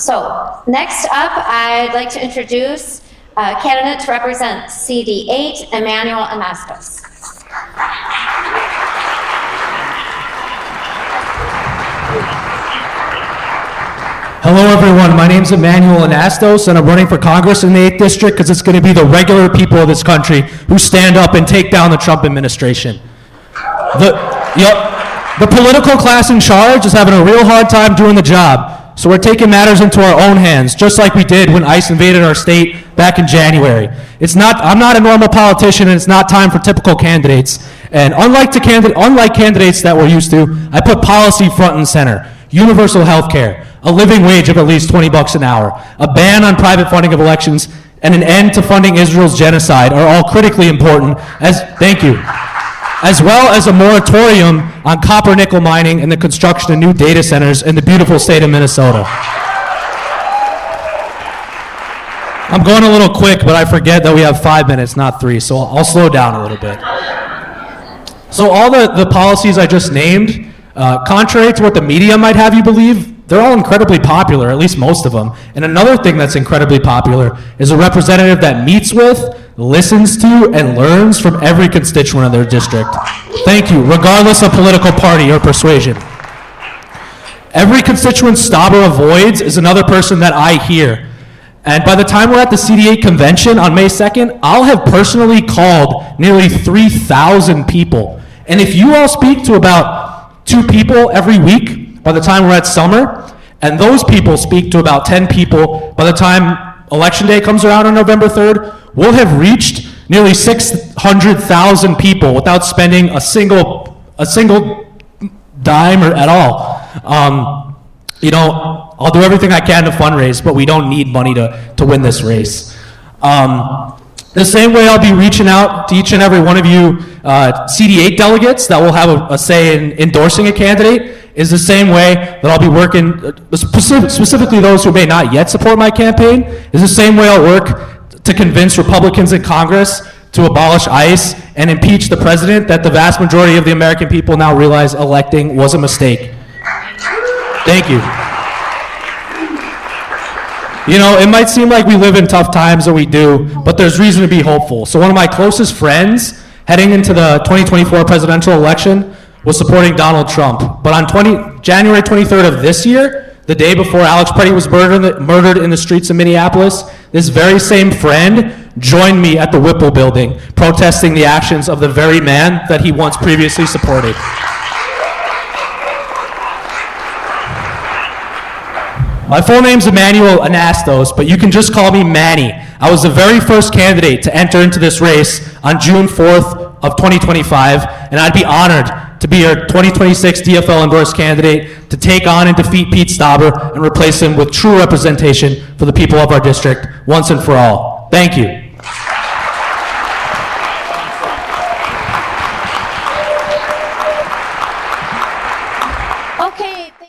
So next up, I'd like to introduce a candidate to represent CD8, Emanuel Anastos. Hello everyone, my name is Emanuel Anastos and I'm running for Congress in the 8th District because it's going to be the regular people of this country who stand up and take down the Trump administration. The political class in charge is having a real hard time doing the job, so we're taking matters into our own hands, just like we did when ICE invaded our state back in January. I'm not a normal politician and it's not time for typical candidates. And unlike candidates that we're used to, I put policy front and center. Universal health care, a living wage of at least $20 an hour, a ban on private funding of elections, and an end to funding Israel's genocide are all critically important, as well as a moratorium on copper nickel mining and the construction of new data centers in the beautiful state of Minnesota. I'm going a little quick, but I forget that we have 5 minutes, not 3, so I'll slow down a little bit. So all the policies I just named, contrary to what the media might have you believe, they're all incredibly popular, at least most of them. And another thing that's incredibly popular is a representative that meets with, listens to, and learns from every constituent of their district. Thank you, regardless of political party or persuasion. Every constituent Stauber avoids is another person that I hear. And by the time we're at the CD8 convention on May 2nd, I'll have personally called nearly 3,000 people. And if you all speak to about 2 people every week by the time we're at summer, and those people speak to about 10 people by the time Election Day comes around on November 3rd, we'll have reached nearly 600,000 people without spending a single dime or at all. I'll do everything I can to fundraise, but we don't need money to win this race. The same way I'll be reaching out to each and every one of you CD8 delegates that will have a say in endorsing a candidate is the same way that I'll be working, specifically those who may not yet support my campaign, is the same way I'll work to convince Republicans in Congress to abolish ICE and impeach the president that the vast majority of the American people now realize electing was a mistake. Thank you. You know, it might seem like we live in tough times, and we do, but there's reason to be hopeful. So one of my closest friends heading into the 2024 presidential election was supporting Donald Trump. But on January 23rd of this year, the day before Alex Petty was murdered in the streets of Minneapolis, this very same friend joined me at the Whipple building, protesting the actions of the very man that he once previously supported. My full name's Emanuel Anastos, but you can just call me Manny. I was the very first candidate to enter into this race on June 4th of 2025, and I'd be honored to be your 2026 DFL endorsed candidate to take on and defeat Pete Stauber and replace him with true representation for the people of our district once and for all. Thank you.